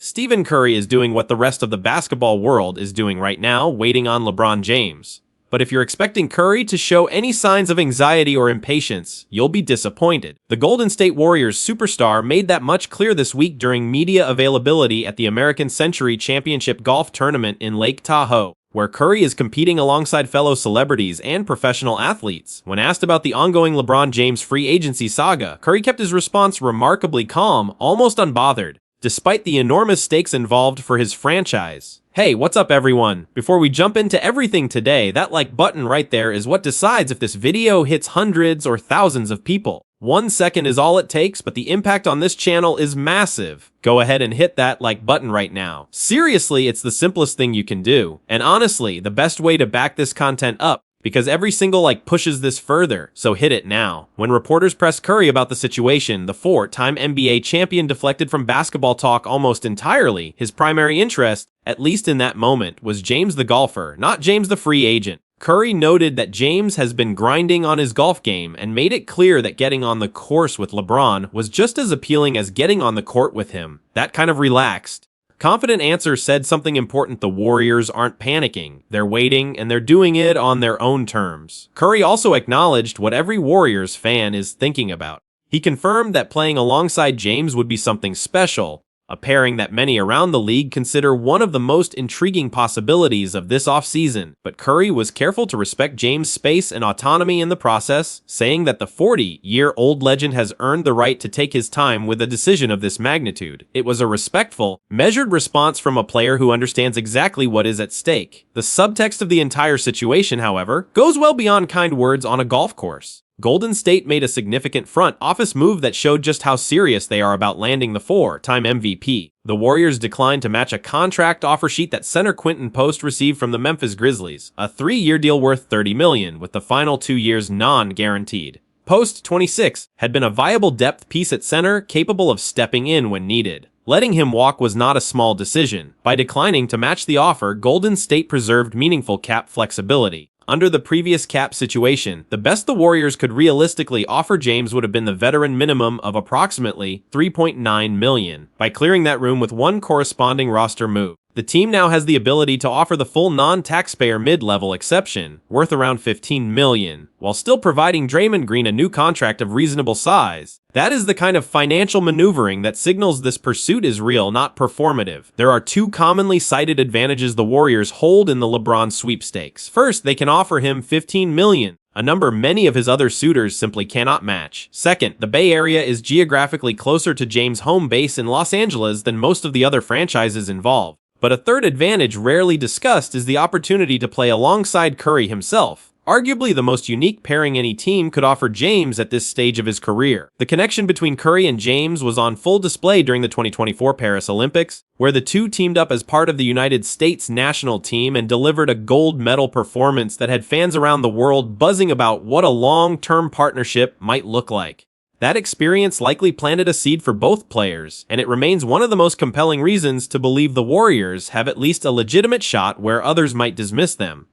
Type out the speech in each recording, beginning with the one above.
Stephen Curry is doing what the rest of the basketball world is doing right now, waiting on LeBron James. But if you're expecting Curry to show any signs of anxiety or impatience, you'll be disappointed. The Golden State Warriors superstar made that much clear this week during media availability at the American Century Championship Golf Tournament in Lake Tahoe, where Curry is competing alongside fellow celebrities and professional athletes. When asked about the ongoing LeBron James free agency saga, Curry kept his response remarkably calm, almost unbothered, despite the enormous stakes involved for his franchise. Hey, what's up everyone? Before we jump into everything today, that like button right there is what decides if this video hits hundreds or thousands of people. 1 second is all it takes, but the impact on this channel is massive. Go ahead and hit that like button right now. Seriously, it's the simplest thing you can do. And honestly, the best way to back this content up, because every single like pushes this further, so hit it now. When reporters pressed Curry about the situation, the four-time NBA champion deflected from basketball talk almost entirely. His primary interest, at least in that moment, was James the golfer, not James the free agent. Curry noted that James has been grinding on his golf game and made it clear that getting on the course with LeBron was just as appealing as getting on the court with him. That kind of relaxed, confident answer said something important. The Warriors aren't panicking. They're waiting, and they're doing it on their own terms. Curry also acknowledged what every Warriors fan is thinking about. He confirmed that playing alongside James would be something special, a pairing that many around the league consider one of the most intriguing possibilities of this offseason. But Curry was careful to respect James' space and autonomy in the process, saying that the 40-year-old legend has earned the right to take his time with a decision of this magnitude. It was a respectful, measured response from a player who understands exactly what is at stake. The subtext of the entire situation, however, goes well beyond kind words on a golf course. Golden State made a significant front office move that showed just how serious they are about landing the four-time MVP. The Warriors declined to match a contract offer sheet that center Quinton Post received from the Memphis Grizzlies, a 3-year deal worth $30 million, with the final 2 years non-guaranteed. Post, 26, had been a viable depth piece at center, capable of stepping in when needed. Letting him walk was not a small decision. By declining to match the offer, Golden State preserved meaningful cap flexibility. Under the previous cap situation, the best the Warriors could realistically offer James would have been the veteran minimum of approximately $3.9 million. By clearing that room with one corresponding roster move, the team now has the ability to offer the full non-taxpayer mid-level exception, worth around $15 million, while still providing Draymond Green a new contract of reasonable size. That is the kind of financial maneuvering that signals this pursuit is real, not performative. There are two commonly cited advantages the Warriors hold in the LeBron sweepstakes. First, they can offer him $15 million, a number many of his other suitors simply cannot match. Second, the Bay Area is geographically closer to James' home base in Los Angeles than most of the other franchises involved. But a third advantage rarely discussed is the opportunity to play alongside Curry himself, arguably the most unique pairing any team could offer James at this stage of his career. The connection between Curry and James was on full display during the 2024 Paris Olympics, where the two teamed up as part of the United States national team and delivered a gold medal performance that had fans around the world buzzing about what a long-term partnership might look like. That experience likely planted a seed for both players, and it remains one of the most compelling reasons to believe the Warriors have at least a legitimate shot where others might dismiss them.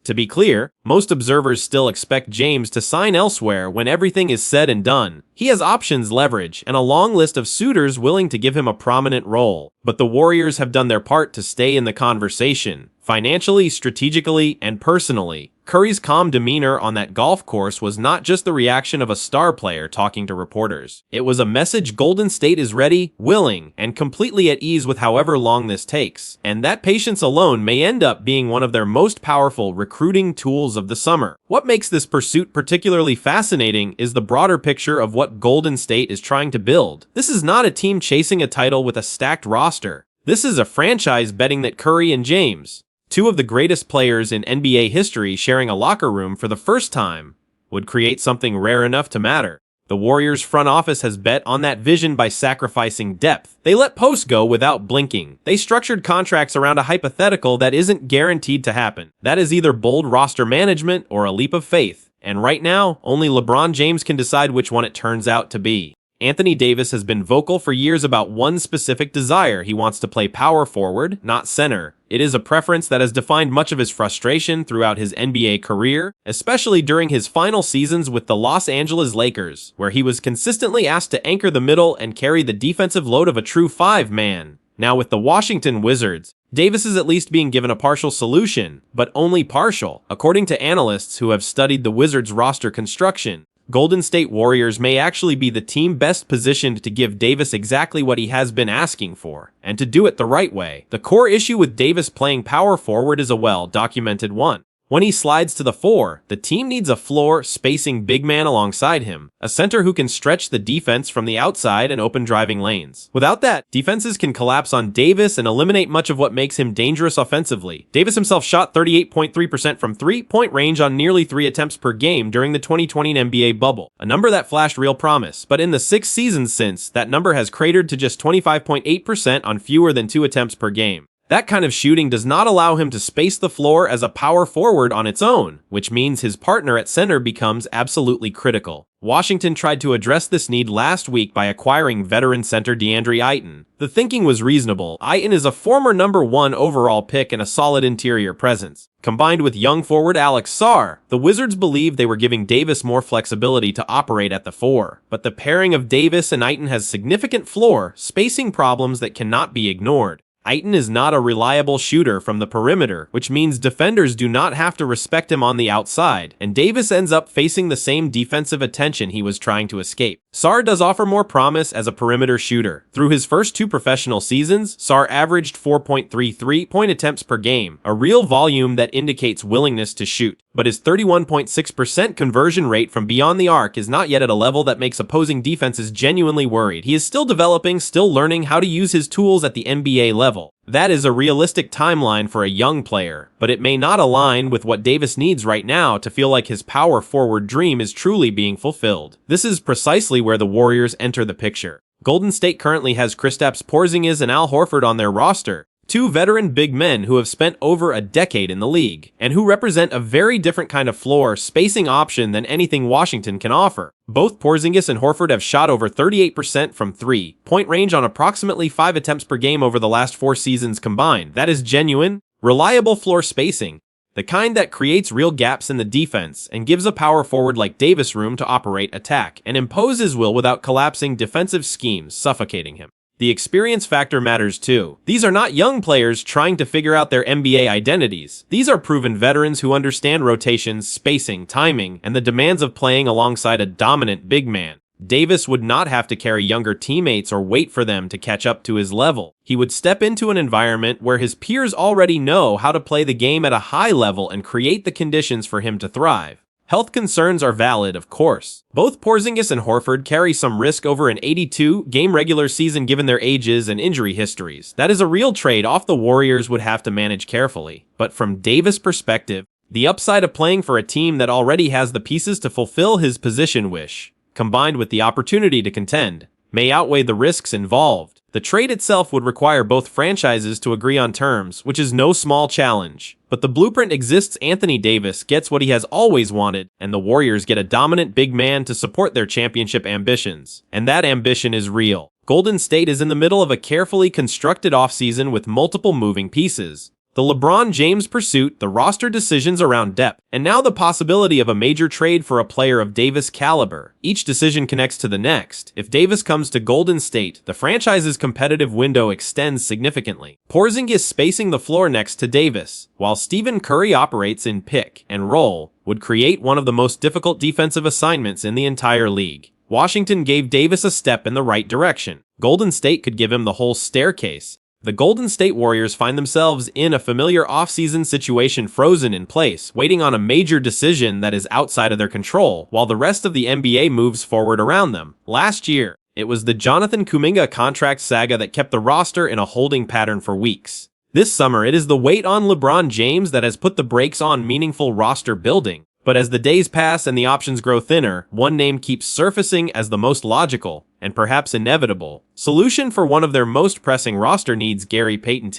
To be clear, most observers still expect James to sign elsewhere when everything is said and done. He has options, leverage, and a long list of suitors willing to give him a prominent role. But the Warriors have done their part to stay in the conversation, financially, strategically, and personally. Curry's calm demeanor on that golf course was not just the reaction of a star player talking to reporters. It was a message Golden State is ready, willing, and completely at ease with however long this takes. And that patience alone may end up being one of their most powerful recruiting tools of the summer. What makes this pursuit particularly fascinating is the broader picture of what Golden State is trying to build. This is not a team chasing a title with a stacked roster. This is a franchise betting that Curry and James, two of the greatest players in NBA history sharing a locker room for the first time, would create something rare enough to matter. The Warriors front office has bet on that vision by sacrificing depth. They let Post go without blinking. They structured contracts around a hypothetical that isn't guaranteed to happen. That is either bold roster management or a leap of faith. And right now, only LeBron James can decide which one it turns out to be. Anthony Davis has been vocal for years about one specific desire. He wants to play power forward, not center. It is a preference that has defined much of his frustration throughout his NBA career, especially during his final seasons with the Los Angeles Lakers, where he was consistently asked to anchor the middle and carry the defensive load of a true five-man. Now with the Washington Wizards, Davis is at least being given a partial solution, but only partial. According to analysts who have studied the Wizards' roster construction, Golden State Warriors may actually be the team best positioned to give Davis exactly what he has been asking for, and to do it the right way. The core issue with Davis playing power forward is a well-documented one. When he slides to the 4, the team needs a floor-spacing big man alongside him, a center who can stretch the defense from the outside and open driving lanes. Without that, defenses can collapse on Davis and eliminate much of what makes him dangerous offensively. Davis himself shot 38.3% from three-point range on nearly 3 attempts per game during the 2020 NBA bubble, a number that flashed real promise. But in the 6 seasons since, that number has cratered to just 25.8% on fewer than 2 attempts per game. That kind of shooting does not allow him to space the floor as a power forward on its own, which means his partner at center becomes absolutely critical. Washington tried to address this need last week by acquiring veteran center DeAndre Ayton. The thinking was reasonable. Ayton is a former number 1 overall pick and a solid interior presence. Combined with young forward Alex Sarr, the Wizards believed they were giving Davis more flexibility to operate at the 4. But the pairing of Davis and Ayton has significant floor spacing problems that cannot be ignored. Ayton is not a reliable shooter from the perimeter, which means defenders do not have to respect him on the outside, and Davis ends up facing the same defensive attention he was trying to escape. Sarr does offer more promise as a perimeter shooter. Through his first 2 professional seasons, Sarr averaged 4.33 point attempts per game, a real volume that indicates willingness to shoot. But his 31.6% conversion rate from beyond the arc is not yet at a level that makes opposing defenses genuinely worried. He is still developing, still learning how to use his tools at the NBA level. That is a realistic timeline for a young player, but it may not align with what Davis needs right now to feel like his power forward dream is truly being fulfilled. This is precisely where the Warriors enter the picture. Golden State currently has Kristaps Porzingis and Al Horford on their roster, 2 veteran big men who have spent over a decade in the league, and who represent a very different kind of floor spacing option than anything Washington can offer. Both Porzingis and Horford have shot over 38% from three-point range on approximately 5 attempts per game over the last 4 seasons combined. That is genuine, reliable floor spacing, the kind that creates real gaps in the defense and gives a power forward like Davis room to operate, attack, and impose his will without collapsing defensive schemes suffocating him. The experience factor matters too. These are not young players trying to figure out their NBA identities. These are proven veterans who understand rotations, spacing, timing, and the demands of playing alongside a dominant big man. Davis would not have to carry younger teammates or wait for them to catch up to his level. He would step into an environment where his peers already know how to play the game at a high level and create the conditions for him to thrive. Health concerns are valid, of course. Both Porzingis and Horford carry some risk over an 82-game regular season given their ages and injury histories. That is a real trade-off the Warriors would have to manage carefully. But from Davis' perspective, the upside of playing for a team that already has the pieces to fulfill his position wish, combined with the opportunity to contend, may outweigh the risks involved. The trade itself would require both franchises to agree on terms, which is no small challenge. But the blueprint exists. Anthony Davis gets what he has always wanted, and the Warriors get a dominant big man to support their championship ambitions. And that ambition is real. Golden State is in the middle of a carefully constructed offseason with multiple moving pieces. The LeBron James pursuit, the roster decisions around depth, and now the possibility of a major trade for a player of Davis' caliber. Each decision connects to the next. If Davis comes to Golden State, the franchise's competitive window extends significantly. Porzingis spacing the floor next to Davis, while Stephen Curry operates in pick and roll, would create one of the most difficult defensive assignments in the entire league. Washington gave Davis a step in the right direction. Golden State could give him the whole staircase. The Golden State Warriors find themselves in a familiar offseason situation, frozen in place, waiting on a major decision that is outside of their control, while the rest of the NBA moves forward around them. Last year, it was the Jonathan Kuminga contract saga that kept the roster in a holding pattern for weeks. This summer, it is the wait on LeBron James that has put the brakes on meaningful roster building. But as the days pass and the options grow thinner, one name keeps surfacing as the most logical, and perhaps inevitable, solution for one of their most pressing roster needs: Gary Payton.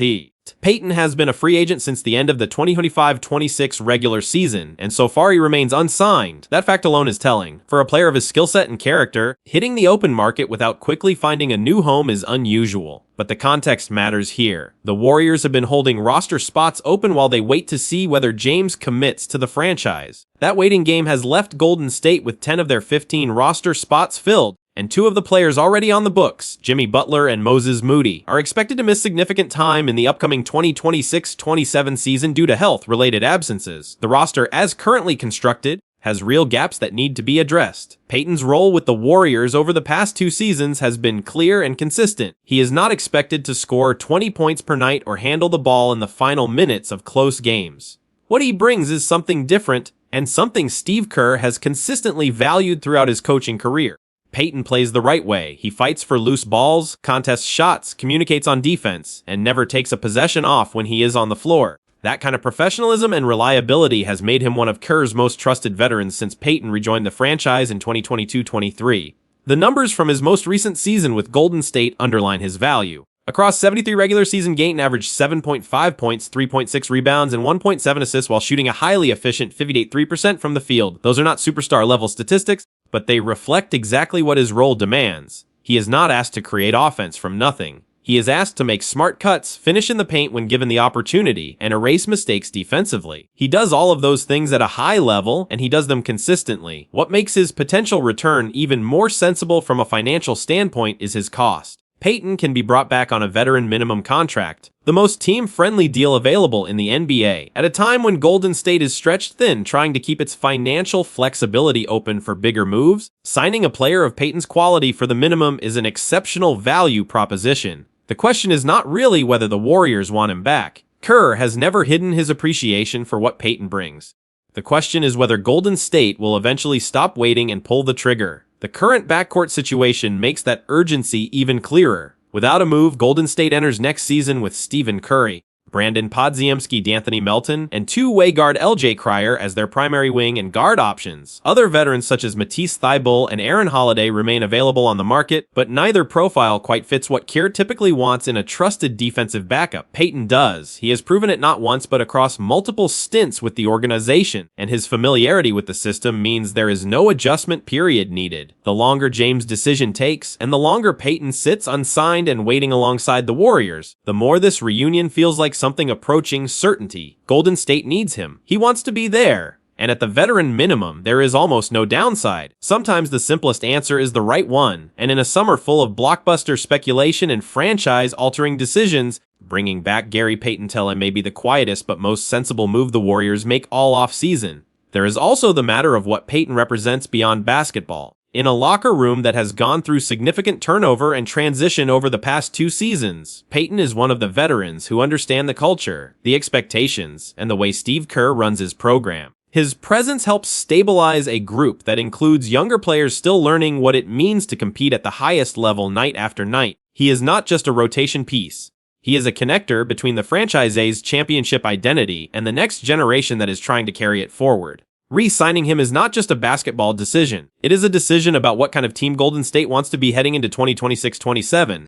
Payton has been a free agent since the end of the 2025-26 regular season, and so far he remains unsigned. That fact alone is telling. For a player of his skill set and character, hitting the open market without quickly finding a new home is unusual. But the context matters here. The Warriors have been holding roster spots open while they wait to see whether James commits to the franchise. That waiting game has left Golden State with 10 of their 15 roster spots filled, And two of the players already on the books, Jimmy Butler and Moses Moody, are expected to miss significant time in the upcoming 2026-27 season due to health-related absences. The roster, as currently constructed, has real gaps that need to be addressed. Payton's role with the Warriors over the past 2 seasons has been clear and consistent. He is not expected to score 20 points per night or handle the ball in the final minutes of close games. What he brings is something different, and something Steve Kerr has consistently valued throughout his coaching career. Payton plays the right way. He fights for loose balls, contests shots, communicates on defense, and never takes a possession off when he is on the floor. That kind of professionalism and reliability has made him one of Kerr's most trusted veterans since Payton rejoined the franchise in 2022-23. The numbers from his most recent season with Golden State underline his value. Across 73 regular season games, averaged 7.5 points, 3.6 rebounds, and 1.7 assists while shooting a highly efficient 58.3% from the field. Those are not superstar level statistics, but they reflect exactly what his role demands. He is not asked to create offense from nothing. He is asked to make smart cuts, finish in the paint when given the opportunity, and erase mistakes defensively. He does all of those things at a high level, and he does them consistently. What makes his potential return even more sensible from a financial standpoint is his cost. Payton can be brought back on a veteran minimum contract, the most team-friendly deal available in the NBA, at a time when Golden State is stretched thin trying to keep its financial flexibility open for bigger moves. Signing a player of Payton's quality for the minimum is an exceptional value proposition. The question is not really whether the Warriors want him back. Kerr has never hidden his appreciation for what Payton brings. The question is whether Golden State will eventually stop waiting and pull the trigger. The current backcourt situation makes that urgency even clearer. Without a move, Golden State enters next season with Stephen Curry, Brandon Podziemski, D'Anthony Melton, and two-way guard LJ Cryer as their primary wing and guard options. Other veterans such as Matisse Thybulle and Aaron Holiday remain available on the market, but neither profile quite fits what Kerr typically wants in a trusted defensive backup. Payton does. He has proven it not once but across multiple stints with the organization, and his familiarity with the system means there is no adjustment period needed. The longer James' decision takes, and the longer Payton sits unsigned and waiting alongside the Warriors, the more this reunion feels like something approaching certainty. Golden State needs him. He wants to be there. And at the veteran minimum, there is almost no downside. Sometimes the simplest answer is the right one, and in a summer full of blockbuster speculation and franchise-altering decisions, bringing back Gary Payton may be the quietest but most sensible move the Warriors make all offseason. There is also the matter of what Payton represents beyond basketball. In a locker room that has gone through significant turnover and transition over the past 2 seasons, Payton is one of the veterans who understand the culture, the expectations, and the way Steve Kerr runs his program. His presence helps stabilize a group that includes younger players still learning what it means to compete at the highest level night after night. He is not just a rotation piece. He is a connector between the franchise's championship identity and the next generation that is trying to carry it forward. Re-signing him is not just a basketball decision. It is a decision about what kind of team Golden State wants to be heading into 2026-27.